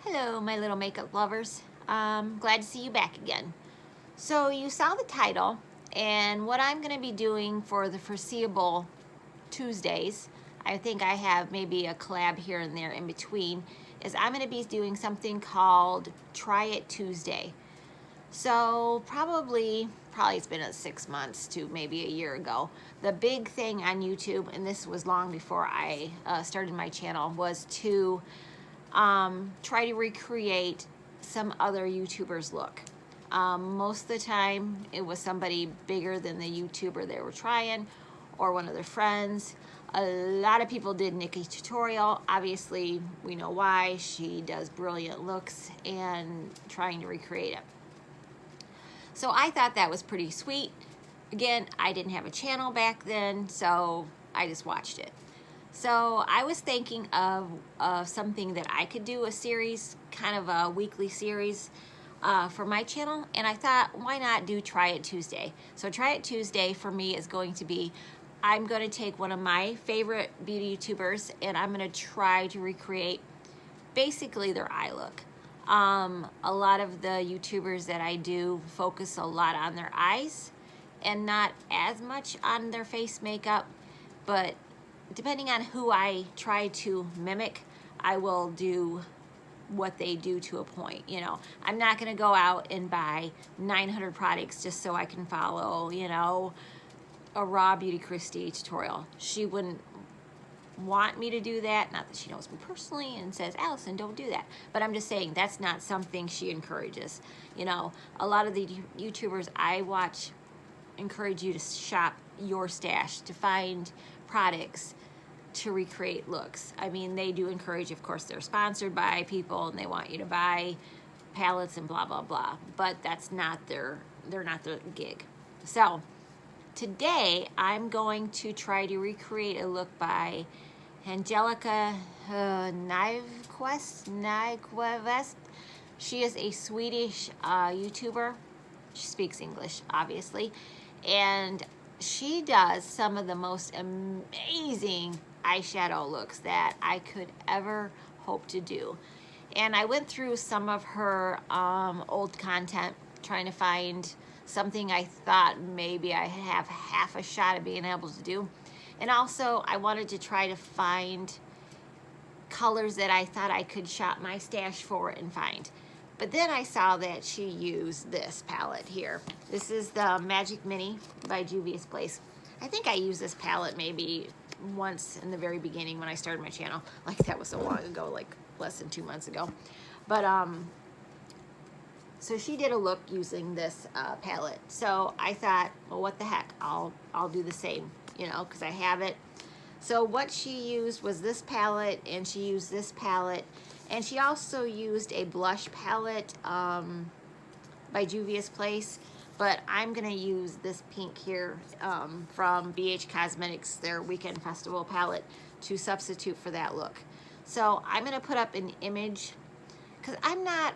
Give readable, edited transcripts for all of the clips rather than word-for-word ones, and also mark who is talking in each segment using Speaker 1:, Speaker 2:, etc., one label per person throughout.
Speaker 1: Hello, my little makeup lovers. Glad to see you back again. So you saw the title, and what I'm going to be doing for the foreseeable Tuesdays, I think I have maybe a collab here and there in between, is I'm going to be doing something called Try It Tuesday. So probably it's been 6 months to maybe a year ago. The big thing on YouTube, and this was long before I started my channel, was to try to recreate some other YouTubers' look. Most of the time it was somebody bigger than the YouTuber they were trying, or one of their friends. A lot of people did Nyqvist tutorial. Obviously we know why. She does brilliant looks and trying to recreate it. So I thought that was pretty sweet. Again, I didn't have a channel back then, so I just watched it. So I was thinking of something that I could do, a series, kind of a weekly series for my channel, and I thought, why not do Try It Tuesday? So Try It Tuesday for me is going to be, I'm going to take one of my favorite beauty YouTubers and I'm going to try to recreate basically their eye look. A lot of the YouTubers that I do focus a lot on their eyes and not as much on their face makeup, but depending on who I try to mimic, I will do what they do to a point. You know, I'm not going to go out and buy 900 products just so I can follow, you know, a raw Beauty Christie tutorial. She wouldn't want me to do that. Not that she knows me personally and says, Allison, don't do that. But I'm just saying that's not something she encourages. You know, a lot of the YouTubers I watch encourage you to shop your stash, to find products to recreate looks. I mean, they do encourage, of course, they're sponsored by people and they want you to buy palettes and blah, blah, blah. But that's not they're not their gig. So today I'm going to try to recreate a look by Angelica Nyqvist. She is a Swedish YouTuber. She speaks English, obviously, and she does some of the most amazing eyeshadow looks that I could ever hope to do. And I went through some of her old content trying to find something I thought maybe I have half a shot at being able to do. And also I wanted to try to find colors that I thought I could shop my stash for and find. But then I saw that she used this palette here. This is the Magic Mini by Juvia's Place. I think I used this palette maybe once in the very beginning when I started my channel. Like, that was so long ago, like less than 2 months ago. But so she did a look using this palette. So I thought, well, what the heck? I'll do the same, you know, because I have it. So what she used was this palette, and she used this palette. And she also used a blush palette by Juvia's Place, but I'm gonna use this pink here from BH Cosmetics, their Weekend Festival palette, to substitute for that look. So I'm gonna put up an image, because I'm not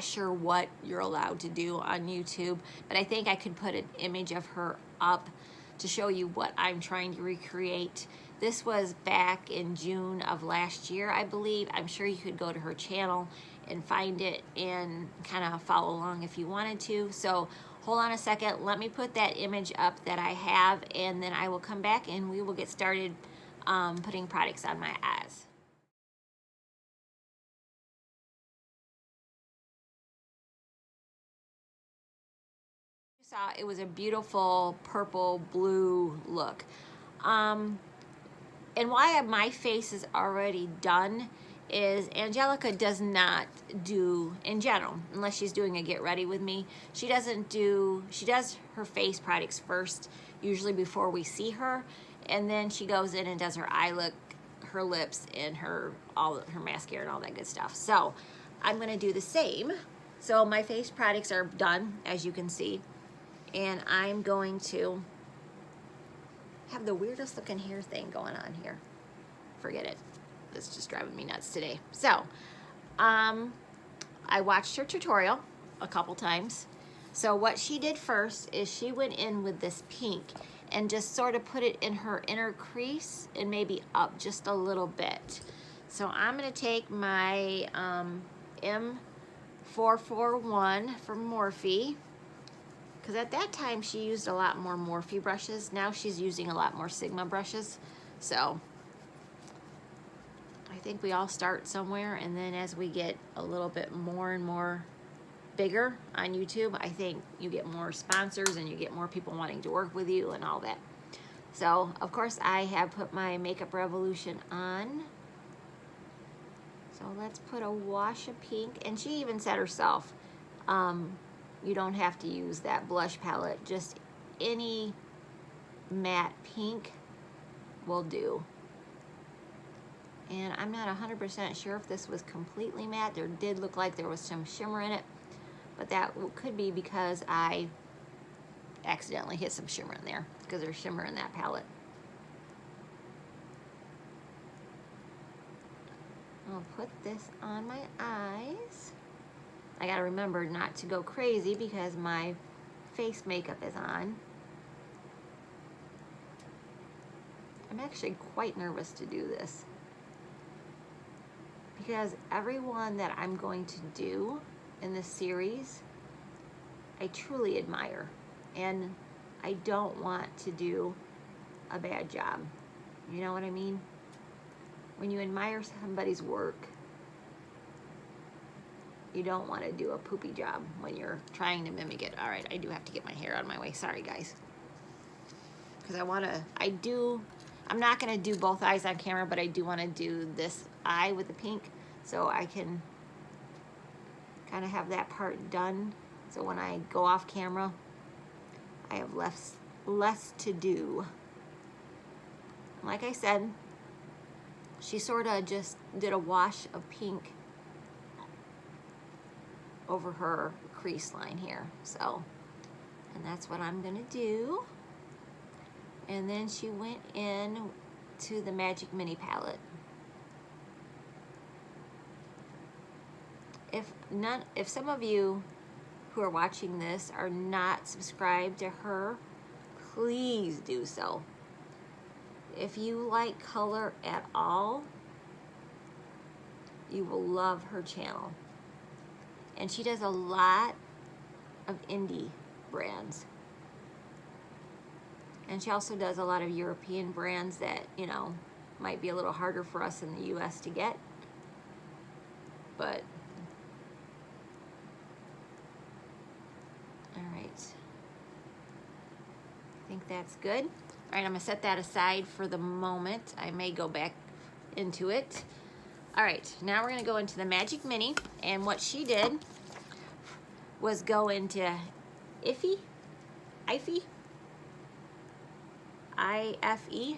Speaker 1: sure what you're allowed to do on YouTube, but I think I could put an image of her up to show you what I'm trying to recreate. This was back in June of last year, I believe. I'm sure you could go to her channel and find it and kind of follow along if you wanted to. So hold on a second, let me put that image up that I have, and then I will come back and we will get started putting products on my eyes. Saw it was a beautiful purple blue look, and why my face is already done is Angelica does not do, in general, unless she's doing a get ready with me, she does her face products first, usually before we see her, and then she goes in and does her eye look, her lips, and her mascara and all that good stuff. So I'm gonna do the same. So my face products are done, as you can see. And I'm going to have the weirdest looking hair thing going on here. Forget it. It's just driving me nuts today. So, I watched her tutorial a couple times. So what she did first is she went in with this pink and just sort of put it in her inner crease and maybe up just a little bit. So I'm going to take my M441 from Morphe, because at that time she used a lot more Morphe brushes. Now she's using a lot more Sigma brushes. So I think we all start somewhere, and then as we get a little bit more and more bigger on YouTube, I think you get more sponsors and you get more people wanting to work with you and all that. So of course I have put my Makeup Revolution on. So let's put a wash of pink, and she even said herself, you don't have to use that blush palette, just any matte pink will do. And I'm not 100% sure if this was completely matte. There did look like there was some shimmer in it, but that could be because I accidentally hit some shimmer in there, because there's shimmer in that palette. I'll put this on my eyes. I gotta remember not to go crazy because my face makeup is on. I'm actually quite nervous to do this, because everyone that I'm going to do in this series, I truly admire, and I don't want to do a bad job. You know what I mean? When you admire somebody's work, you don't want to do a poopy job when you're trying to mimic it. All right, I do have to get my hair out of my way. Sorry, guys. Because I'm not going to do both eyes on camera, but I do want to do this eye with the pink, so I can kind of have that part done. So when I go off camera, I have less to do. Like I said, she sort of just did a wash of pink over her crease line here. So, and that's what I'm gonna do. And then she went in to the Magic Mini palette. If some of you who are watching this are not subscribed to her, please do so. If you like color at all, you will love her channel. And she does a lot of indie brands. And she also does a lot of European brands that, you know, might be a little harder for us in the US to get. But, all right. I think that's good. All right, I'm gonna set that aside for the moment. I may go back into it. All right, now we're gonna go into the Magic Mini, and what she did was go into IFE. I-F-E.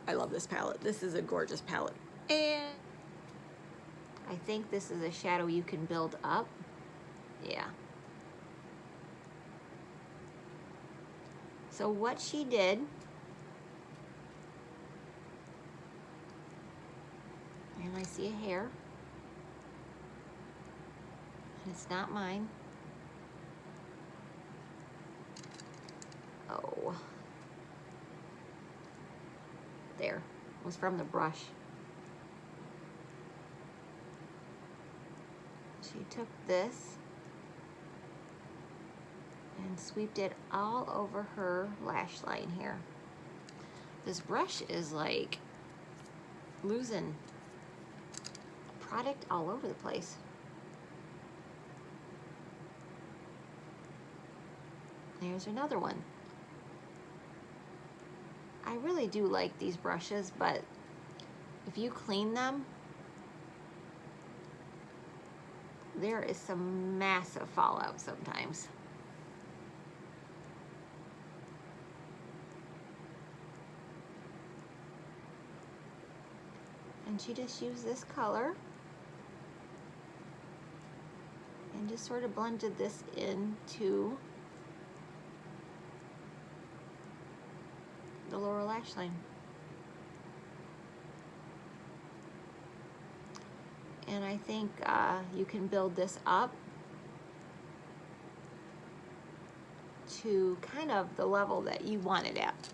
Speaker 1: I love this palette. This is a gorgeous palette. And I think this is a shadow you can build up. Yeah. So what she did, and I see a hair, and it's not mine. Oh, there, it was from the brush. She took this and sweeped it all over her lash line here. This brush is like losing product all over the place. There's another one. I really do like these brushes, but if you clean them, there is some massive fallout sometimes. And she just used this color and just sort of blended this into the lower lash line. And I think you can build this up to kind of the level that you want it at.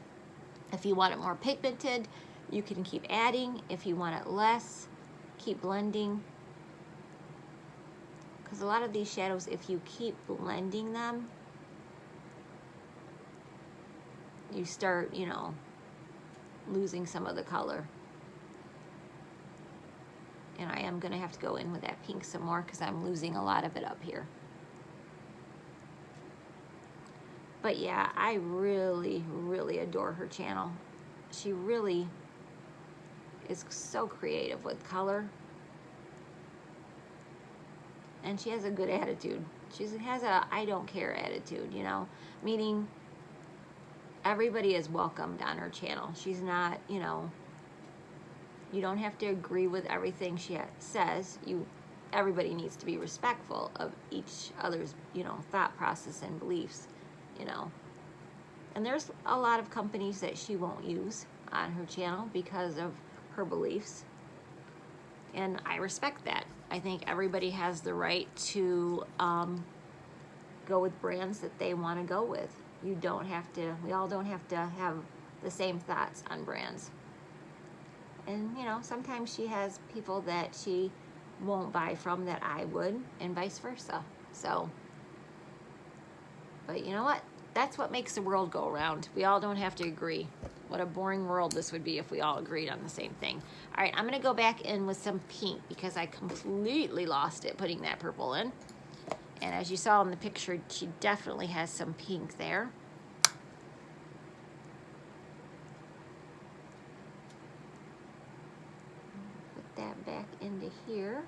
Speaker 1: If you want it more pigmented, You can keep adding if you want it less, keep blending. Because a lot of these shadows, if you keep blending them, you start, you know, losing some of the color. And I am gonna have to go in with that pink some more because I'm losing a lot of it up here. But yeah, I really, really adore her channel. She really is so creative with color. And she has a good attitude. She has a I don't care attitude, you know, meaning everybody is welcomed on her channel. She's not, you know, you don't have to agree with everything she says. Everybody needs to be respectful of each other's, you know, thought process and beliefs, you know. And there's a lot of companies that she won't use on her channel because of her beliefs. And I respect that. I think everybody has the right to go with brands that they want to go with. You don't have to, we all don't have to have the same thoughts on brands. And, you know, sometimes she has people that she won't buy from that I would, and vice versa. So, but you know what? That's what makes the world go around. We all don't have to agree. What a boring world this would be if we all agreed on the same thing. All right, I'm gonna go back in with some pink because I completely lost it putting that purple in. And as you saw in the picture, she definitely has some pink there. Put that back into here.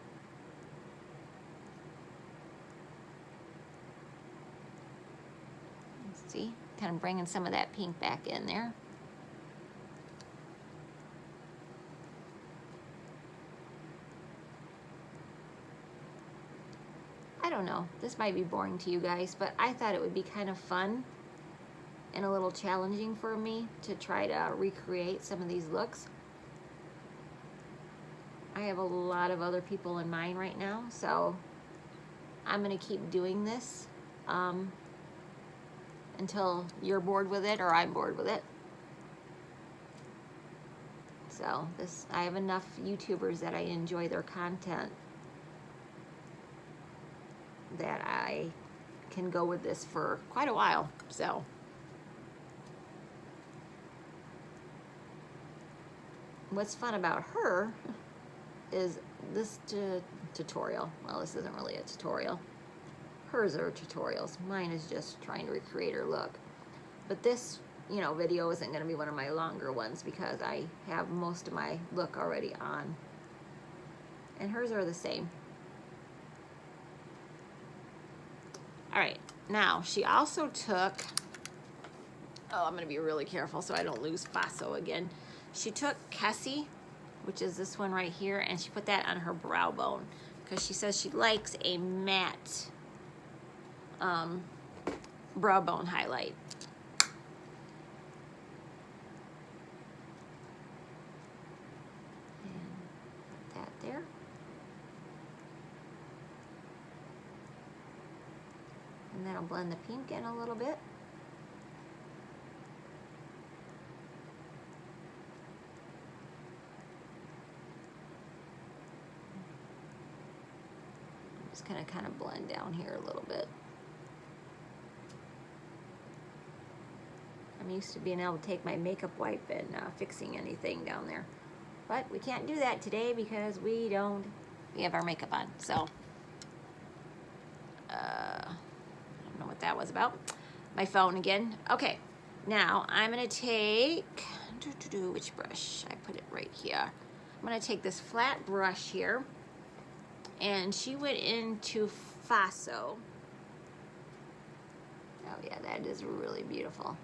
Speaker 1: See, kind of bringing some of that pink back in there. I don't know, this might be boring to you guys, but I thought it would be kind of fun and a little challenging for me to try to recreate some of these looks. I have a lot of other people in mind right now, so I'm gonna keep doing this until you're bored with it or I'm bored with it. So I have enough YouTubers that I enjoy their content that I can go with this for quite a while. So what's fun about her is this tutorial. Well, this isn't really a tutorial. Hers are tutorials. Mine is just trying to recreate her look. But this, you know, video isn't going to be one of my longer ones because I have most of my look already on. And hers are the same. All right, now she also took, oh, I'm gonna be really careful so I don't lose Faso again. She took Kessie, which is this one right here, and she put that on her brow bone because she says she likes a matte brow bone highlight. And put that there. And that'll blend the pink in a little bit. I'm just gonna kind of blend down here a little bit. I'm used to being able to take my makeup wipe and fixing anything down there. But we can't do that today because we have our makeup on, so. I don't know what that was about. My phone again. Okay, now I'm gonna take, which brush? I put it right here. I'm gonna take this flat brush here, and she went into Faso. Oh yeah, that is really beautiful.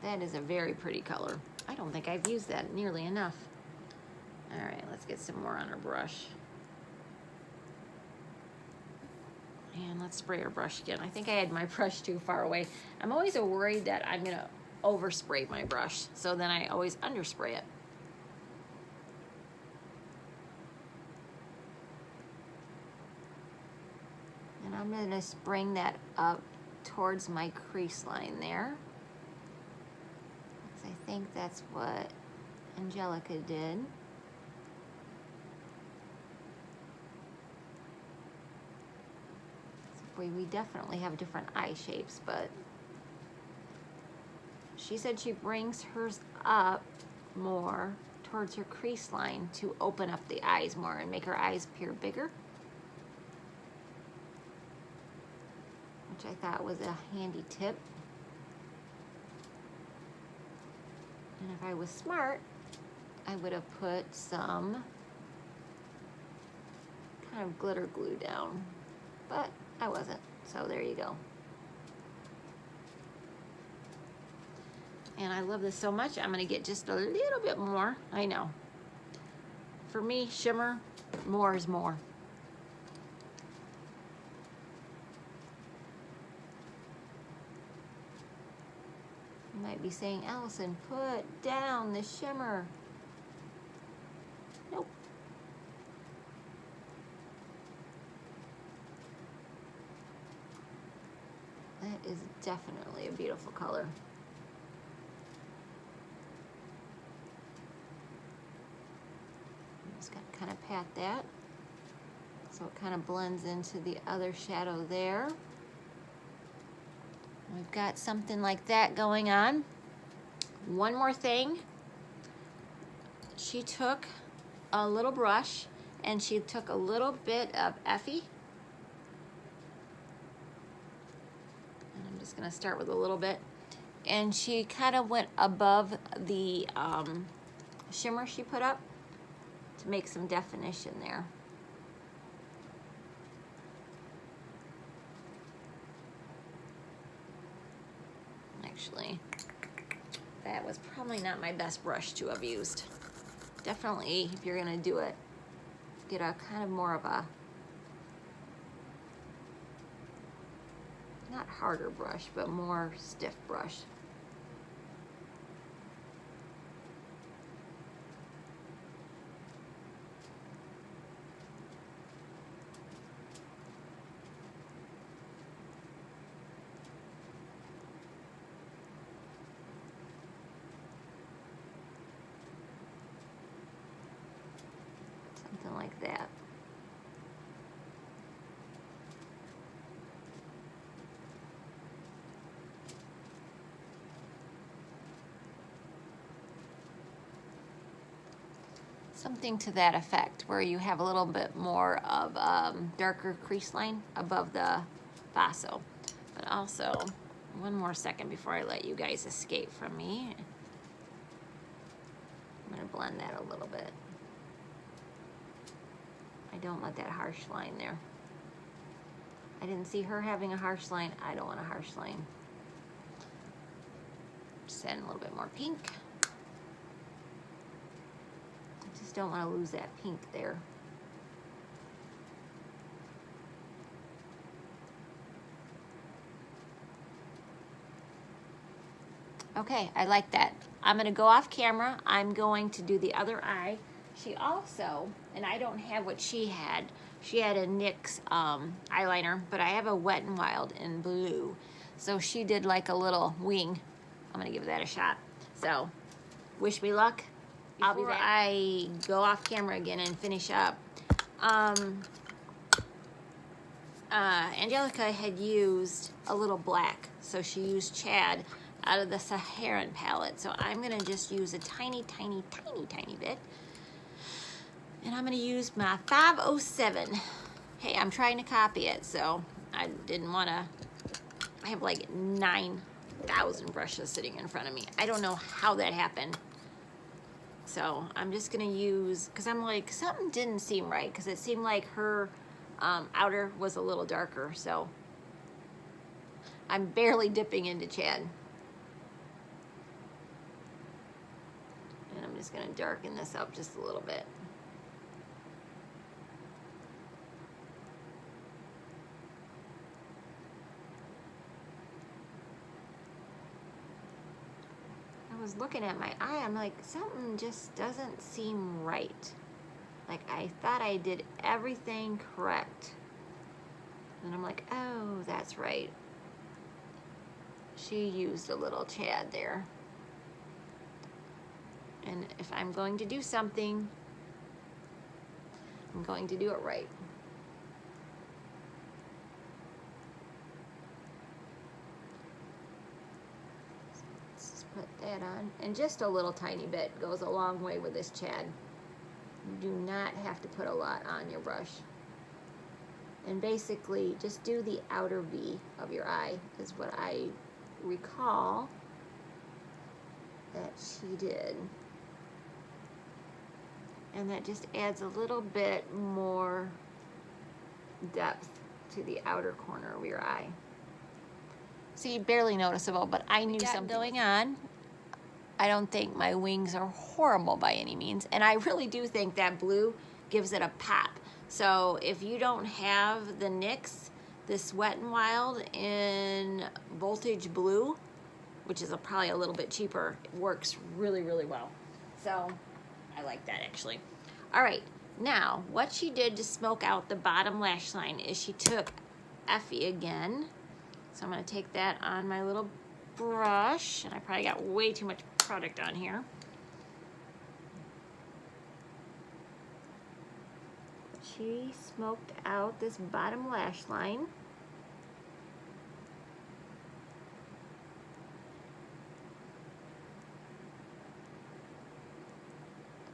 Speaker 1: That is a very pretty color. I don't think I've used that nearly enough. All right, let's get some more on our brush. And let's spray our brush again. I think I had my brush too far away. I'm always worried that I'm gonna overspray my brush, so then I always underspray it. And I'm gonna bring that up towards my crease line there. I think that's what Angelica did. We definitely have different eye shapes, but she said she brings hers up more towards her crease line to open up the eyes more and make her eyes appear bigger, which I thought was a handy tip. And if I was smart, I would have put some kind of glitter glue down, but I wasn't, so there you go. And I love this so much, I'm gonna get just a little bit more. I know. For me, shimmer, more is more. You might be saying, Allison, put down the shimmer. Nope. That is definitely a beautiful color. I'm just gonna kind of pat that so it kind of blends into the other shadow there. We've got something like that going on. One more thing. She took a little brush and she took a little bit of Effie. And I'm just gonna start with a little bit. And she kind of went above the shimmer she put up to make some definition there. Actually, that was probably not my best brush to have used. Definitely, if you're gonna do it, get a kind of more of a, not harder brush, but more stiff brush. Something like that. Something to that effect, where you have a little bit more of darker crease line above the basso. But also, one more second before I let you guys escape from me. I'm gonna blend that a little bit. I don't want that harsh line there. I didn't see her having a harsh line. I don't want a harsh line. Just add a little bit more pink. I just don't want to lose that pink there. Okay, I like that. I'm gonna go off camera. I'm going to do the other eye. She also, and I don't have what she had a NYX eyeliner, but I have a Wet n Wild in blue. So she did like a little wing. I'm gonna give that a shot. So, wish me luck. I'll be back. I go off camera again and finish up. Angelica had used a little black, so she used Chad out of the Saharan palette. So I'm gonna just use a tiny, tiny, tiny, tiny bit. And I'm gonna use my 507. Hey, I'm trying to copy it, so I didn't wanna, I have like 9,000 brushes sitting in front of me. I don't know how that happened. So I'm just gonna use, cause I'm like, something didn't seem right, cause it seemed like her outer was a little darker, so I'm barely dipping into Chad. And I'm just gonna darken this up just a little bit. was looking at my eye, I'm like, something just doesn't seem right. Like, I thought I did everything correct. And I'm like, oh, that's right. She used a little Chad there. And if I'm going to do something, I'm going to do it right. Let's just put that on. And just a little tiny bit goes a long way with this Chad. You do not have to put a lot on your brush. And basically, just do the outer V of your eye, is what I recall that she did. And that just adds a little bit more depth to the outer corner of your eye. See, barely noticeable, but I knew something going on. I don't think my wings are horrible by any means, and I really do think that blue gives it a pop. So if you don't have the NYX, this Wet n Wild in Voltage Blue, which is probably a little bit cheaper, it works really, really well. So I like that actually. All right, now what she did to smoke out the bottom lash line is she took Effie again. So I'm gonna take that on my little brush, and I probably got way too much product on here. She smoked out this bottom lash line.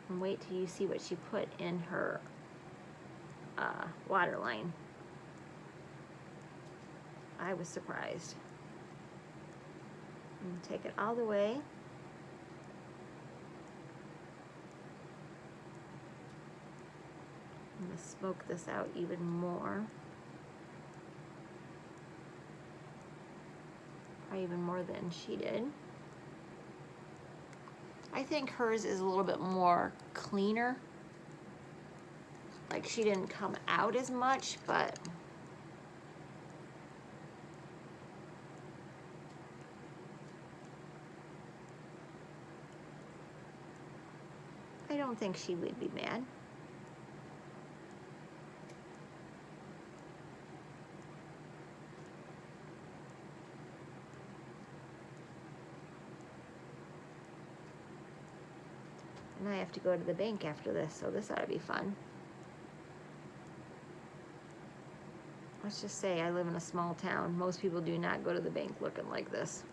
Speaker 1: And wait till you see what she put in her waterline. I was surprised. And take it all the way. I'm going to smoke this out even more. Probably even more than she did. I think hers is a little bit more cleaner. Like, she didn't come out as much, but I don't think she would be mad. And I have to go to the bank after this, so this ought to be fun. Let's just say I live in a small town. Most people do not go to the bank looking like this.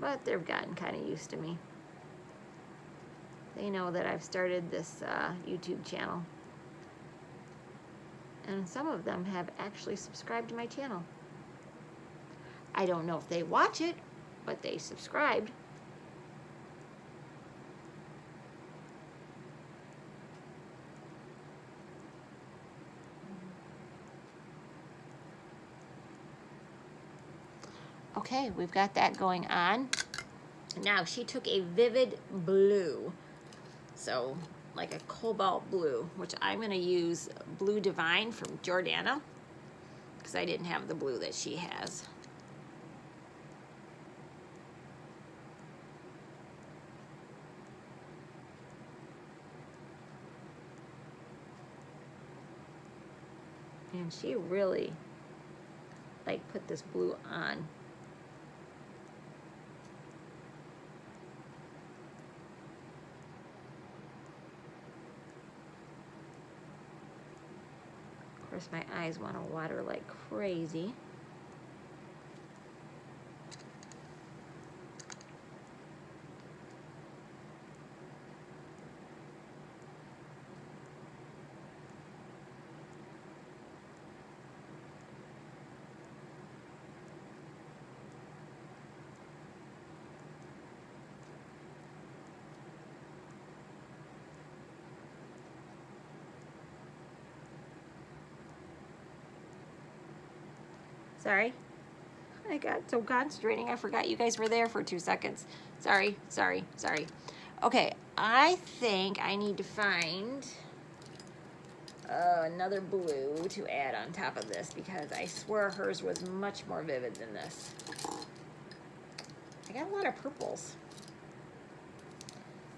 Speaker 1: But they've gotten kind of used to me. They know that I've started this YouTube channel. And some of them have actually subscribed to my channel. I don't know if they watch it, but they subscribed. Okay, we've got that going on. Now, she took a vivid blue, so like a cobalt blue, which I'm going to use Blue Divine from Jordana, because I didn't have the blue that she has. And she really, like, put this blue on. Of course, my eyes want to water like crazy. Sorry. I got so concentrating, I forgot you guys were there for 2 seconds. Sorry. Okay, I think I need to find another blue to add on top of this, because I swear hers was much more vivid than this. I got a lot of purples.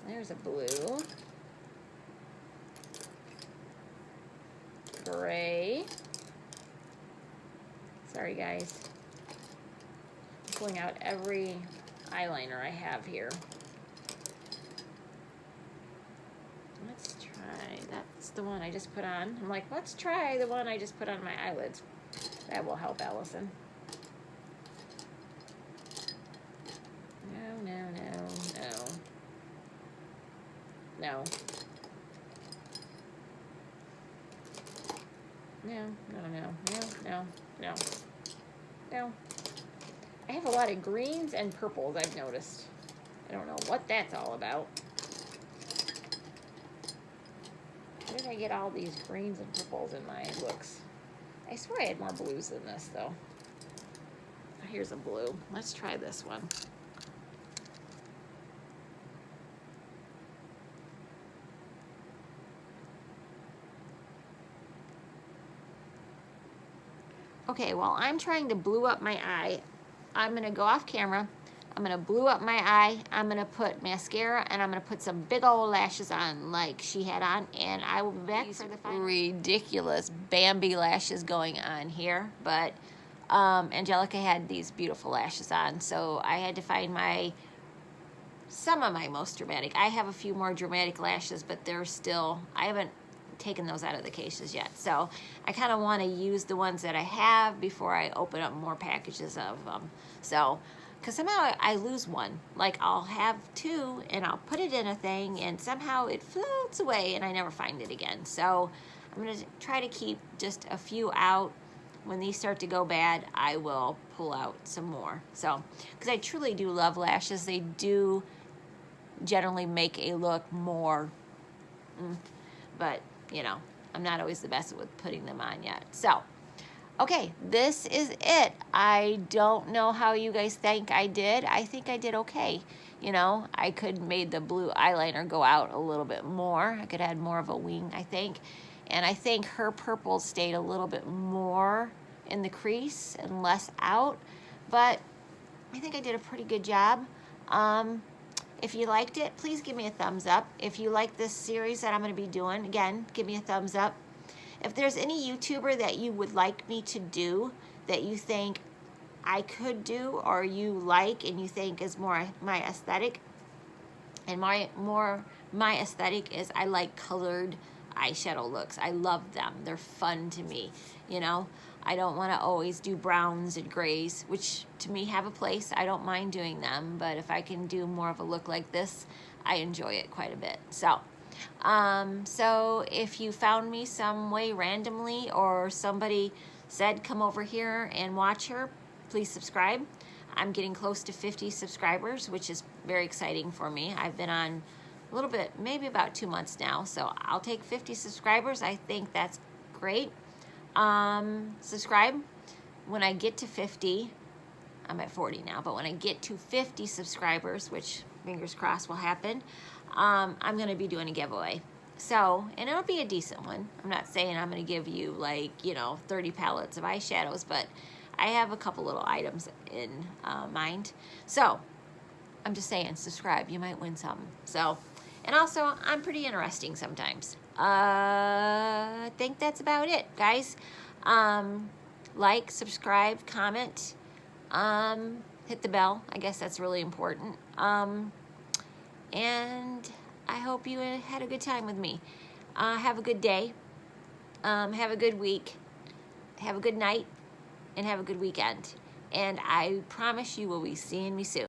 Speaker 1: There's a blue. Gray. Sorry guys. I'm pulling out every eyeliner I have here. Let's try, that's the one I just put on. I'm like, let's try the one I just put on my eyelids. That will help Allison. No, no, no, no. No. No, no, no, no, no, no, no. I have a lot of greens and purples, I've noticed. I don't know what that's all about. Where did I get all these greens and purples in my looks? I swear I had more blues than this, though. Here's a blue. Let's try this one. Okay, while I'm trying to blue up my eye, I'm gonna go off camera. I'm gonna blue up my eye. I'm gonna put mascara and I'm gonna put some big old lashes on like she had on, and I will be back for the final. Ridiculous Bambi lashes going on here, but Angelica had these beautiful lashes on, so I had to find some of my most dramatic. I have a few more dramatic lashes, but they're still, I haven't taken those out of the cases yet. So I kind of want to use the ones that I have before I open up more packages of them. So, because somehow I lose one. Like I'll have two and I'll put it in a thing and somehow it floats away and I never find it again. So I'm going to try to keep just a few out. When these start to go bad, I will pull out some more. So, because I truly do love lashes. They do generally make a look more, but you know, I'm not always the best with putting them on yet. So, okay, this is it. I don't know how you guys think I did. I think I did okay. You know, I could made the blue eyeliner go out a little bit more. I could add more of a wing, I think. And I think her purple stayed a little bit more in the crease and less out. But I think I did a pretty good job. If you liked it, please give me a thumbs up. If you like this series that I'm going to be doing, again, give me a thumbs up. If there's any YouTuber that you would like me to do that you think I could do or you like and you think is more my aesthetic, and my aesthetic is I like colored eyeshadow looks. I love them. They're fun to me, you know. I don't want to always do browns and grays, which to me have a place. I don't mind doing them, but if I can do more of a look like this, I enjoy it quite a bit. So, so if you found me some way randomly or somebody said come over here and watch her, please subscribe. I'm getting close to 50 subscribers, which is very exciting for me. I've been on a little bit, maybe about 2 months now, so I'll take 50 subscribers. I think that's great. Subscribe. When I get to 50, I'm at 40 now, but when I get to 50 subscribers, which fingers crossed will happen, I'm going to be doing a giveaway. So, and it'll be a decent one. I'm not saying I'm going to give you like, you know, 30 palettes of eyeshadows, but I have a couple little items in mind. So, I'm just saying, subscribe. You might win something. So, and also, I'm pretty interesting sometimes. I think that's about it, guys. Like, subscribe, comment, hit the bell. I guess that's really important. And I hope you had a good time with me. Have a good day. Have a good week. Have a good night. And have a good weekend. And I promise you will be seeing me soon.